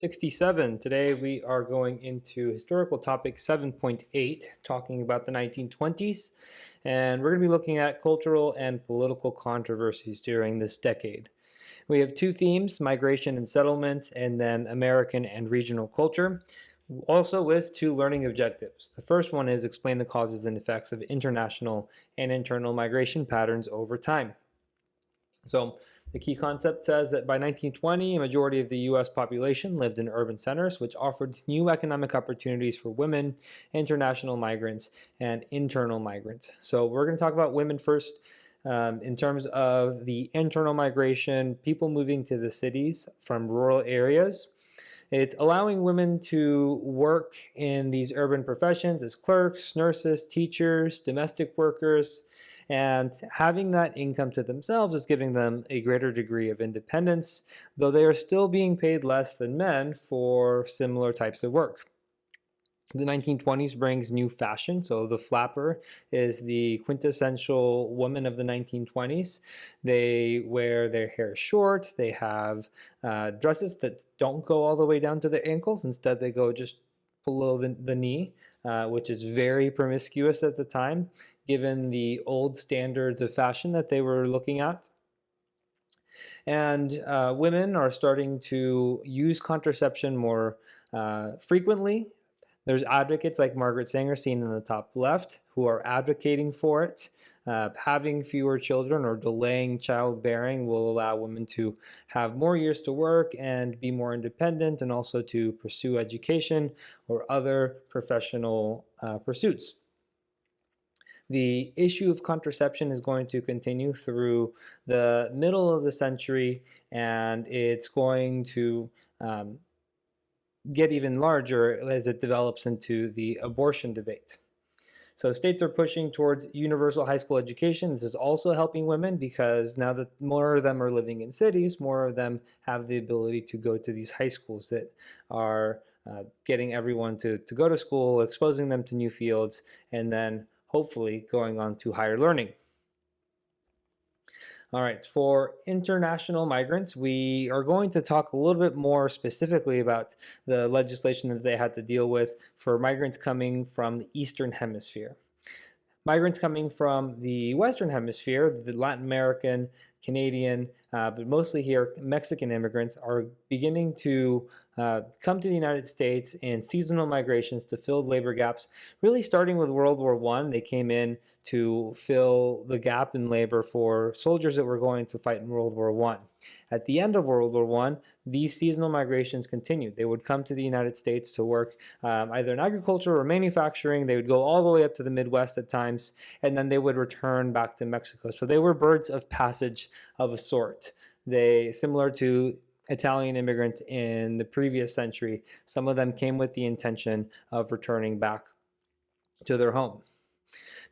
67. Today we are going into historical topic 7.8, talking about the 1920s, and we're going to be looking at cultural and political controversies during this decade. We have two themes, migration and settlement, and then American and regional culture, also with two learning objectives. The first one is explain the causes and effects of international and internal migration patterns over time. So the key concept says that by 1920, a majority of the US population lived in urban centers, which offered new economic opportunities for women, international migrants, and internal migrants. So we're going to talk about women first. In terms of the internal migration, people moving to the cities from rural areas. It's allowing women to work in these urban professions as clerks, nurses, teachers, domestic workers, and having that income to themselves is giving them a greater degree of independence, though they are still being paid less than men for similar types of work. The 1920s brings new fashion. So the flapper is the quintessential woman of the 1920s. They wear their hair short. They have dresses that don't go all the way down to the ankles. Instead, they go just below the knee, which is very promiscuous at the time, given the old standards of fashion that they were looking at. And women are starting to use contraception more frequently. There's advocates like Margaret Sanger, seen in the top left, who are advocating for it. Having fewer children or delaying childbearing will allow women to have more years to work and be more independent, and also to pursue education or other professional pursuits. The issue of contraception is going to continue through the middle of the century, and it's going to get even larger as it develops into the abortion debate. So states are pushing towards universal high school education. This is also helping women because now that more of them are living in cities, more of them have the ability to go to these high schools that are getting everyone to go to school, exposing them to new fields, and then hopefully going on to higher learning. All right, for international migrants, we are going to talk a little bit more specifically about the legislation that they had to deal with for migrants coming from the Eastern Hemisphere. Migrants coming from the Western Hemisphere, the Latin American, Canadian, but mostly here Mexican immigrants are beginning to come to the United States in seasonal migrations to fill labor gaps. Really starting with World War I, they came in to fill the gap in labor for soldiers that were going to fight in World War I. At the end of World War I, these seasonal migrations continued. They would come to the United States to work either in agriculture or manufacturing. They would go all the way up to the Midwest at times, and then they would return back to Mexico. So they were birds of passage of a sort. They, similar to Italian immigrants in the previous century, some of them came with the intention of returning back to their home.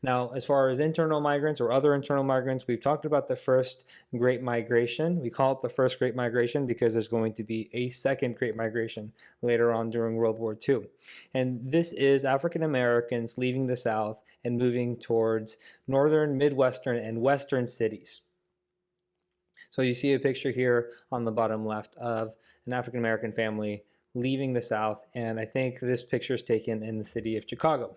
Now, as far as internal migrants or other internal migrants, we've talked about the first Great Migration. We call it the first Great Migration because there's going to be a second Great Migration later on during World War II. And this is African Americans leaving the South and moving towards northern, Midwestern, and Western cities. So you see a picture here on the bottom left of an African American family leaving the South, and I think this picture is taken in the city of Chicago.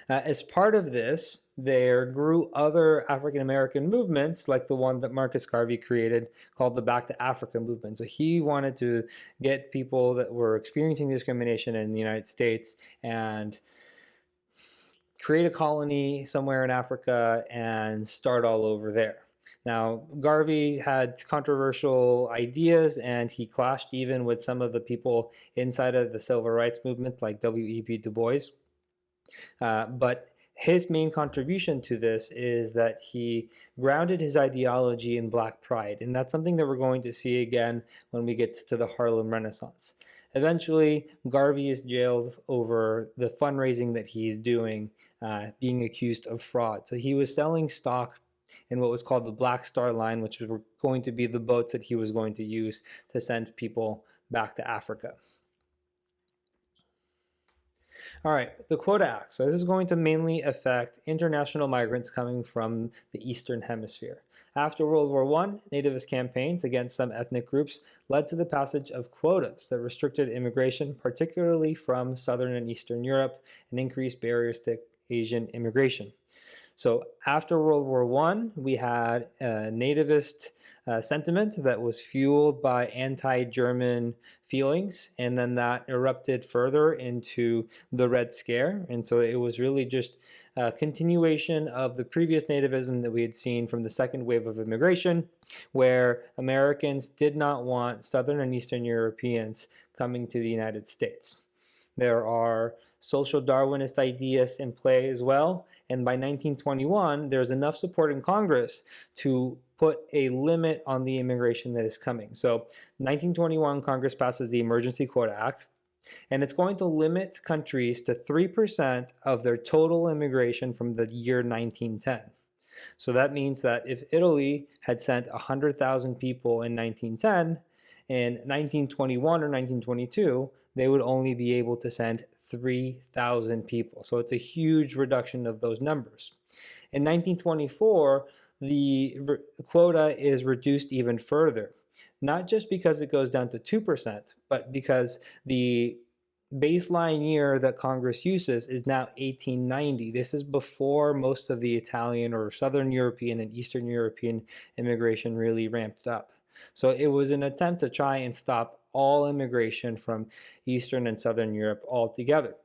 As part of this, there grew other African American movements like the one that Marcus Garvey created called the Back to Africa movement. So he wanted to get people that were experiencing discrimination in the United States and create a colony somewhere in Africa and start all over there. Now, Garvey had controversial ideas, and he clashed even with some of the people inside of the civil rights movement like W.E.B. Du Bois. But his main contribution to this is that he grounded his ideology in Black pride, and that's something that we're going to see again when we get to the Harlem Renaissance. Eventually, Garvey is jailed over the fundraising that he's doing, being accused of fraud. So he was selling stock in what was called the Black Star Line, which were going to be the boats that he was going to use to send people back to Africa. All right, the Quota Act. So this is going to mainly affect international migrants coming from the Eastern Hemisphere. After World War I, nativist campaigns against some ethnic groups led to the passage of quotas that restricted immigration, particularly from Southern and Eastern Europe, and increased barriers to Asian immigration. So after World War I, we had a nativist sentiment that was fueled by anti-German feelings, and then that erupted further into the Red Scare. And so it was really just a continuation of the previous nativism that we had seen from the second wave of immigration, where Americans did not want Southern and Eastern Europeans coming to the United States. There are social Darwinist ideas in play as well. And by 1921, there's enough support in Congress to put a limit on the immigration that is coming. So 1921, Congress passes the Emergency Quota Act, and it's going to limit countries to 3% of their total immigration from the year 1910. So that means that if Italy had sent 100,000 people in 1910, in 1921 or 1922, they would only be able to send 3,000 people. So it's a huge reduction of those numbers. In 1924, the quota is reduced even further, not just because it goes down to 2%, but because the baseline year that Congress uses is now 1890. This is before most of the Italian or Southern European and Eastern European immigration really ramped up. So it was an attempt to try and stop all immigration from Eastern and Southern Europe altogether.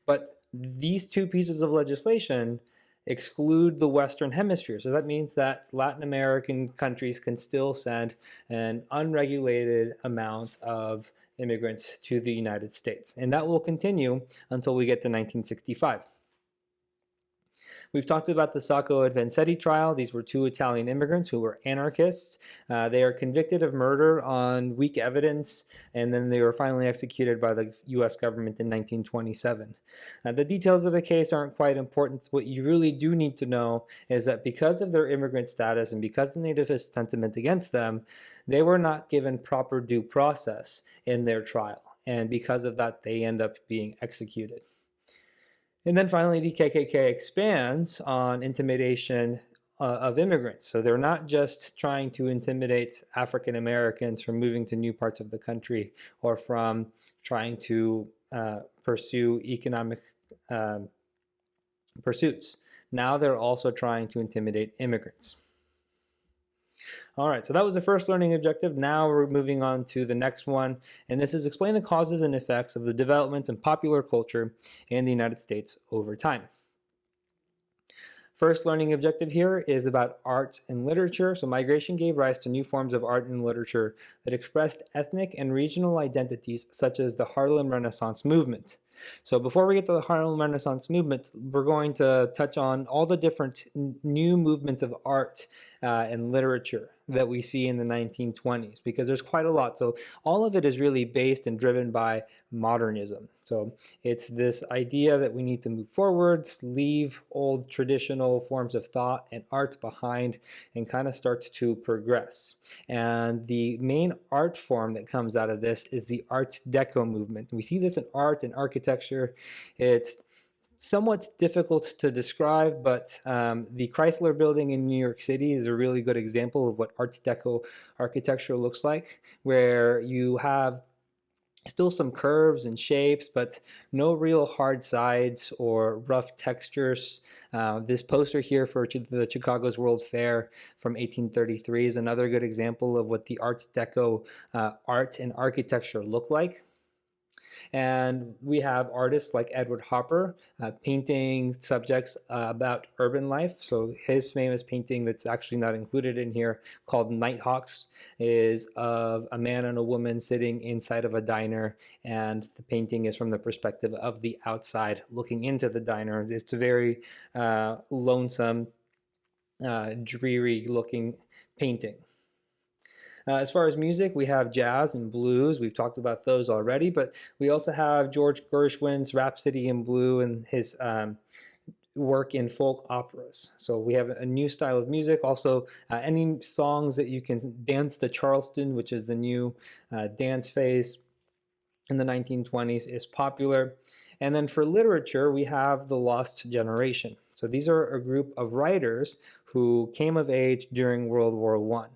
But these two pieces of legislation exclude the Western Hemisphere. So that means that Latin American countries can still send an unregulated amount of immigrants to the United States. And that will continue until we get to 1965. We've talked about the Sacco and Vanzetti trial. These were two Italian immigrants who were anarchists. They are convicted of murder on weak evidence, and then they were finally executed by the US government in 1927. The details of the case aren't quite important. What you really do need to know is that because of their immigrant status and because of the nativist sentiment against them, they were not given proper due process in their trial. And because of that, they end up being executed. And then finally, the KKK expands on intimidation of immigrants. So they're not just trying to intimidate African Americans from moving to new parts of the country or from trying to pursue economic pursuits. Now they're also trying to intimidate immigrants. All right, so that was the first learning objective. Now we're moving on to the next one, and this is explain the causes and effects of the developments in popular culture in the United States over time. First learning objective here is about art and literature. So migration gave rise to new forms of art and literature that expressed ethnic and regional identities, such as the Harlem Renaissance movement. So before we get to the Harlem Renaissance movement, we're going to touch on all the different new movements of art and literature that we see in the 1920s, because there's quite a lot. So all of it is really based and driven by modernism. So it's this idea that we need to move forward, leave old traditional forms of thought and art behind, and kind of start to progress. And the main art form that comes out of this is the Art Deco movement. We see this in art and architecture. It's somewhat difficult to describe, but the Chrysler Building in New York City is a really good example of what Art Deco architecture looks like, where you have still some curves and shapes, but no real hard sides or rough textures. This poster here for the Chicago's World's Fair from 1833 is another good example of what the Art Deco art and architecture look like. And we have artists like Edward Hopper painting subjects about urban life. So his famous painting that's actually not included in here, called Nighthawks, is of a man and a woman sitting inside of a diner, and the painting is from the perspective of the outside looking into the diner. It's a very lonesome, dreary looking painting. As far as music, we have jazz and blues. We've talked about those already, but we also have George Gershwin's Rhapsody in Blue and his work in folk operas. So we have a new style of music. Also, any songs that you can dance to Charleston, which is the new dance phase in the 1920s, is popular. And then for literature, we have the Lost Generation. So these are a group of writers who came of age during World War I.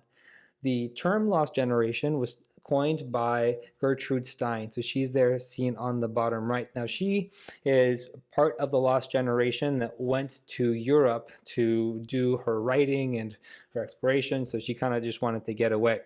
The term Lost Generation was coined by Gertrude Stein. So she's there seen on the bottom right. Now she is part of the Lost Generation that went to Europe to do her writing and her exploration. So she kind of just wanted to get away.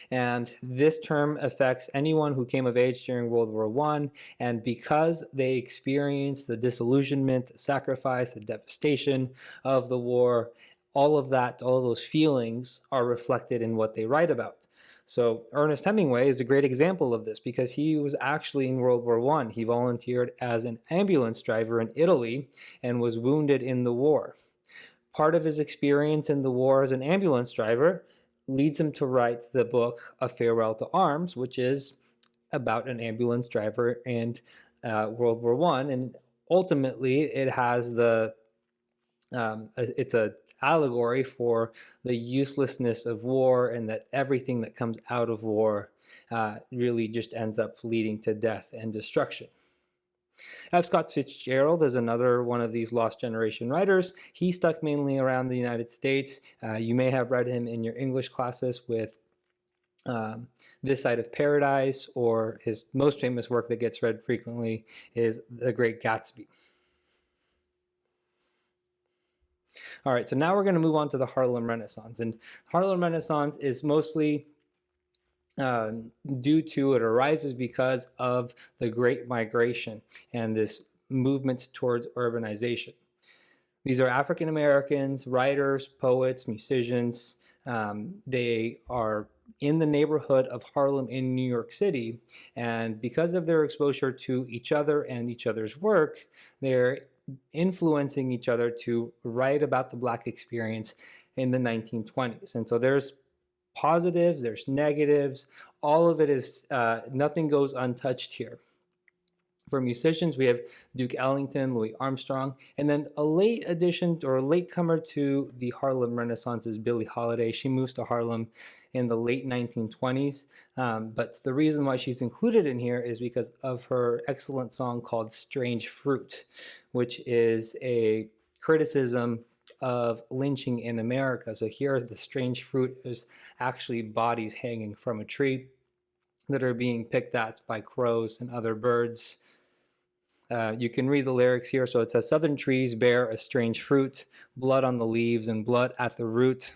And this term affects anyone who came of age during World War I. And because they experienced the disillusionment, the sacrifice, the devastation of the war, all of that, all of those feelings are reflected in what they write about. So Ernest Hemingway is a great example of this because he was actually in World War I. He volunteered as an ambulance driver in Italy and was wounded in the war. Part of his experience in the war as an ambulance driver leads him to write the book A Farewell to Arms, which is about an ambulance driver in World War I. And ultimately, it has it's a allegory for the uselessness of war, and that everything that comes out of war really just ends up leading to death and destruction. F. Scott Fitzgerald is another one of these Lost Generation writers. He stuck mainly around the United States. You may have read him in your English classes with This Side of Paradise, or his most famous work that gets read frequently is The Great Gatsby. All right, so now we're going to move on to the Harlem Renaissance. And Harlem Renaissance is mostly due to, it arises because of the Great Migration and this movement towards urbanization. These are African Americans, writers, poets, musicians. They are in the neighborhood of Harlem in New York City, and because of their exposure to each other and each other's work, they're influencing each other to write about the Black experience in the 1920s. And so there's positives, there's negatives, all of it is, nothing goes untouched here. For musicians, we have Duke Ellington, Louis Armstrong, and then a late addition or a latecomer to the Harlem Renaissance is Billie Holiday. She moves to Harlem in the late 1920s, but the reason why she's included in here is because of her excellent song called Strange Fruit, which is a criticism of lynching in America. So here the strange fruit is actually bodies hanging from a tree that are being picked at by crows and other birds. You can read the lyrics here. So it says, "Southern trees bear a strange fruit, blood on the leaves and blood at the root.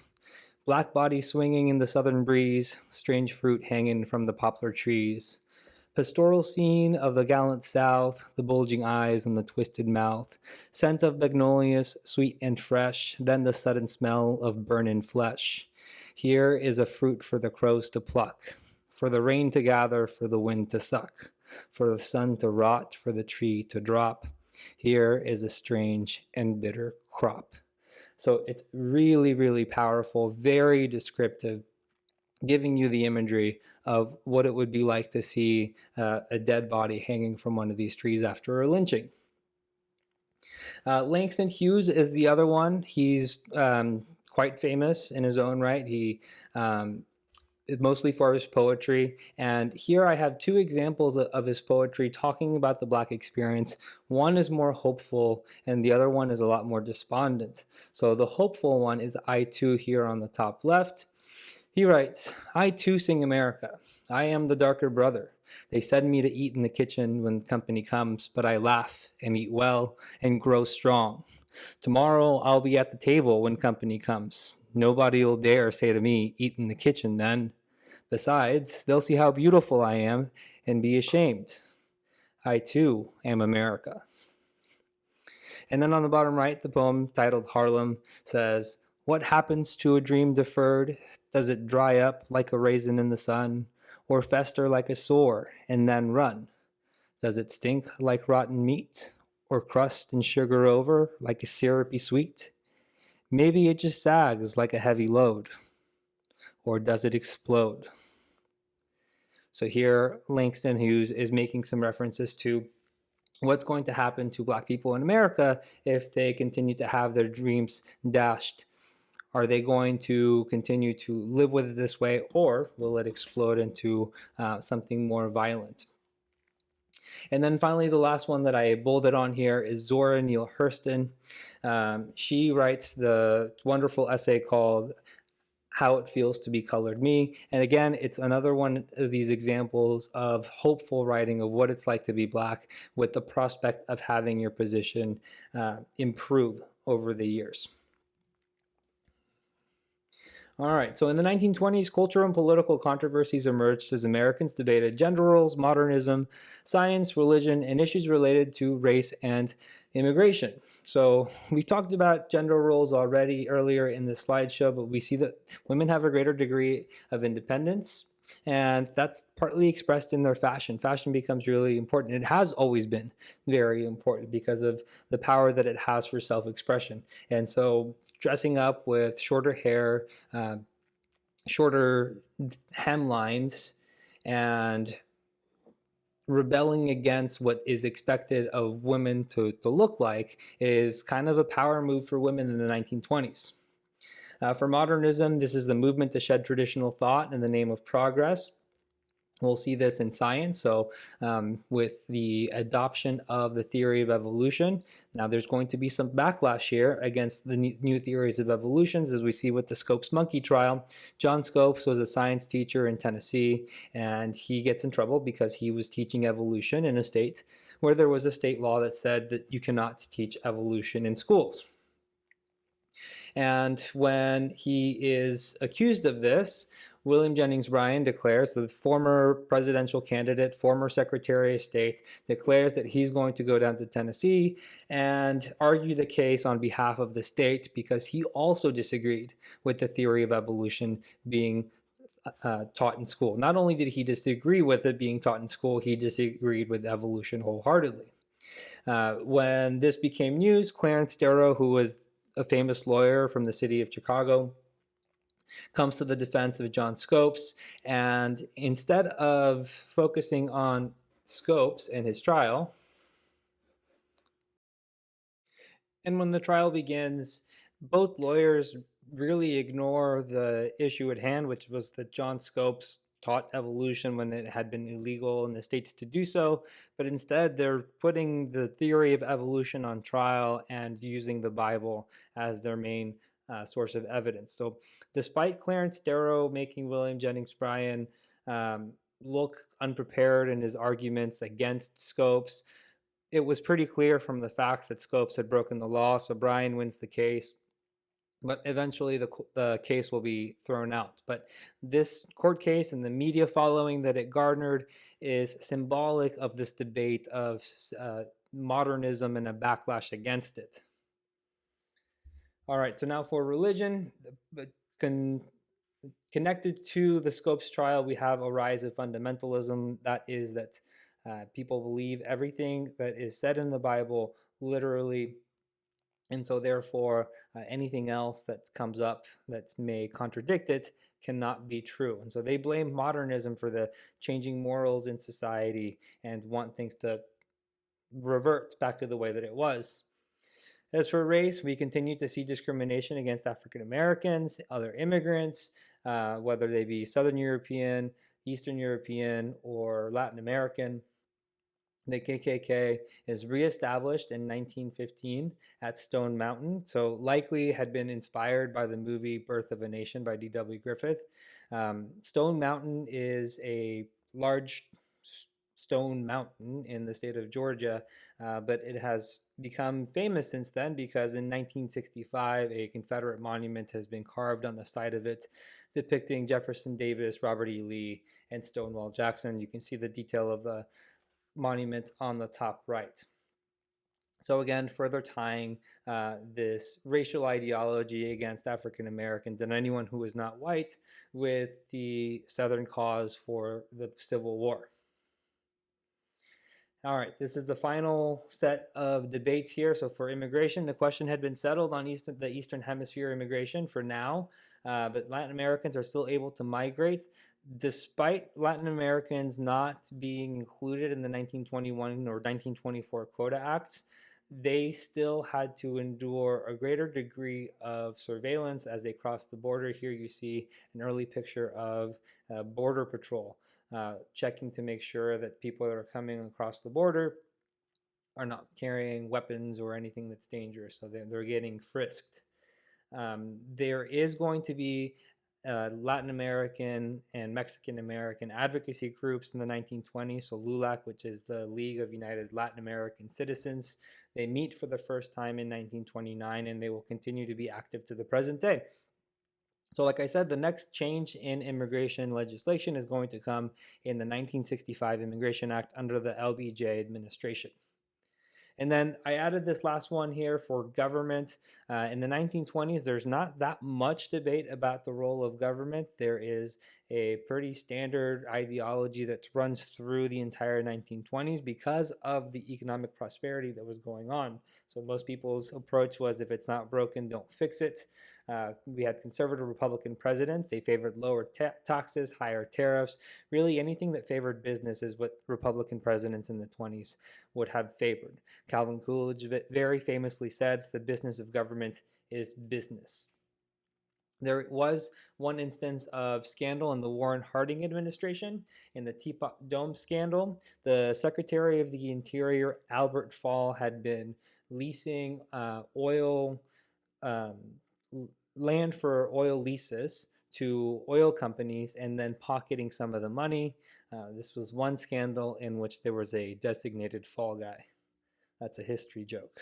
Black bodies swinging in the southern breeze, strange fruit hanging from the poplar trees. Pastoral scene of the gallant South, the bulging eyes and the twisted mouth. Scent of magnolias, sweet and fresh, then the sudden smell of burning flesh. Here is a fruit for the crows to pluck, for the rain to gather, for the wind to suck, for the sun to rot, for the tree to drop. Here is a strange and bitter crop." So it's really, really powerful, very descriptive, giving you the imagery of what it would be like to see a dead body hanging from one of these trees after a lynching. Langston Hughes is the other one. He's quite famous in his own right. He is mostly for his poetry. And here I have two examples of his poetry talking about the Black experience. One is more hopeful and the other one is a lot more despondent. So the hopeful one is I Too here on the top left. He writes, "I too sing America. I am the darker brother. They send me to eat in the kitchen when company comes, but I laugh and eat well and grow strong. Tomorrow I'll be at the table when company comes. Nobody'll dare say to me, eat in the kitchen then. Besides, they'll see how beautiful I am and be ashamed. I too am America." And then on the bottom right, the poem titled Harlem says, "What happens to a dream deferred? Does it dry up like a raisin in the sun, or fester like a sore and then run? Does it stink like rotten meat, or crust and sugar over like a syrupy sweet? Maybe it just sags like a heavy load, or does it explode?" So here Langston Hughes is making some references to what's going to happen to Black people in America if they continue to have their dreams dashed. Are they going to continue to live with it this way, or will it explode into something more violent? And then finally, the last one that I bolded on here is Zora Neale Hurston. She writes the wonderful essay called How It Feels to Be Colored Me. And again, it's another one of these examples of hopeful writing of what it's like to be Black with the prospect of having your position improve over the years. All right, so in the 1920s, cultural and political controversies emerged as Americans debated gender roles, modernism, science, religion, and issues related to race and immigration. So we talked about gender roles already earlier in the slideshow, but we see that women have a greater degree of independence, and that's partly expressed in their fashion. Fashion becomes really important. It has always been very important because of the power that it has for self-expression. And so dressing up with shorter hair, uh, shorter hemlines, and rebelling against what is expected of women to look like is kind of a power move for women in the 1920s. For modernism, this is the movement to shed traditional thought in the name of progress. We'll see this in science. So with the adoption of the theory of evolution, now there's going to be some backlash here against the new theories of evolutions, as we see with the Scopes monkey trial. John Scopes was a science teacher in Tennessee, and he gets in trouble because he was teaching evolution in a state where there was a state law that said that you cannot teach evolution in schools. And when he is accused of this, William Jennings Bryan declares, the former presidential candidate, former Secretary of State, declares that he's going to go down to Tennessee and argue the case on behalf of the state because he also disagreed with the theory of evolution being taught in school. Not only did he disagree with it being taught in school, he disagreed with evolution wholeheartedly. When this became news, Clarence Darrow, who was a famous lawyer from the city of Chicago, comes to the defense of John Scopes, and instead of focusing on Scopes and his trial, and when the trial begins, both lawyers really ignore the issue at hand, which was that John Scopes taught evolution when it had been illegal in the states to do so, but instead they're putting the theory of evolution on trial and using the Bible as their main source of evidence. So despite Clarence Darrow making William Jennings Bryan look unprepared in his arguments against Scopes, it was pretty clear from the facts that Scopes had broken the law, so Bryan wins the case. But eventually the case will be thrown out. But this court case and the media following that it garnered is symbolic of this debate of modernism and a backlash against it. All right, so now for religion, connected to the Scopes trial, we have a rise of fundamentalism. That is that people believe everything that is said in the Bible literally, and so therefore anything else that comes up that may contradict it cannot be true. And so they blame modernism for the changing morals in society and want things to revert back to the way that it was. As for race, we continue to see discrimination against African Americans, other immigrants, whether they be Southern European, Eastern European, or Latin American. The KKK is reestablished in 1915 at Stone Mountain, so likely had been inspired by the movie Birth of a Nation by D.W. Griffith. Stone Mountain is a large stone mountain in the state of Georgia, but it has become famous since then because in 1965 a Confederate monument has been carved on the side of it depicting Jefferson Davis, Robert E. Lee, and Stonewall Jackson. You can see the detail of the monument on the top right. So again, further tying this racial ideology against African Americans and anyone who is not white with the Southern cause for the Civil War. All right, this is the final set of debates here. So for immigration, the question had been settled on the Eastern Hemisphere immigration for now, but Latin Americans are still able to migrate. Despite Latin Americans not being included in the 1921 or 1924 Quota Acts, they still had to endure a greater degree of surveillance as they crossed the border. Here you see an early picture of Border Patrol. checking to make sure that people that are coming across the border are not carrying weapons or anything that's dangerous, so they're getting frisked. There is going to be Latin American and Mexican American advocacy groups in the 1920s. So LULAC, which is the League of United Latin American Citizens, they meet for the first time in 1929, and they will continue to be active to the present day. So like I said, the next change in immigration legislation is going to come in the 1965 Immigration Act under the LBJ administration. And then I added this last one here for government. In the 1920s, there's not that much debate about the role of government. There is a pretty standard ideology that runs through the entire 1920s because of the economic prosperity that was going on. So most people's approach was, if it's not broken, don't fix it. We had conservative Republican presidents. They favored lower taxes, higher tariffs. Really, anything that favored business is what Republican presidents in the 20s would have favored. Calvin Coolidge very famously said, the business of government is business. There was one instance of scandal in the Warren Harding administration. In the Teapot Dome scandal, the Secretary of the Interior, Albert Fall, had been leasing land for oil leases to oil companies and then pocketing some of the money. This was one scandal in which there was a designated fall guy. That's a history joke.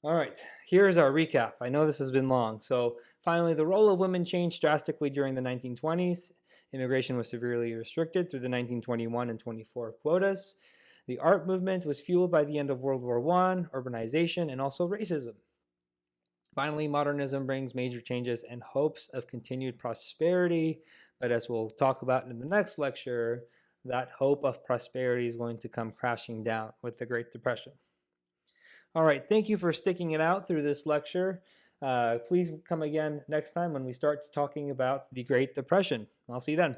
All right, here's our recap. I know this has been long. So finally, the role of women changed drastically during the 1920s. Immigration was severely restricted through the 1921 and 24 quotas. The art movement was fueled by the end of World War I, urbanization, and also racism. Finally, modernism brings major changes and hopes of continued prosperity. But as we'll talk about in the next lecture, that hope of prosperity is going to come crashing down with the Great Depression. All right, thank you for sticking it out through this lecture. Please come again next time when we start talking about the Great Depression. I'll see you then.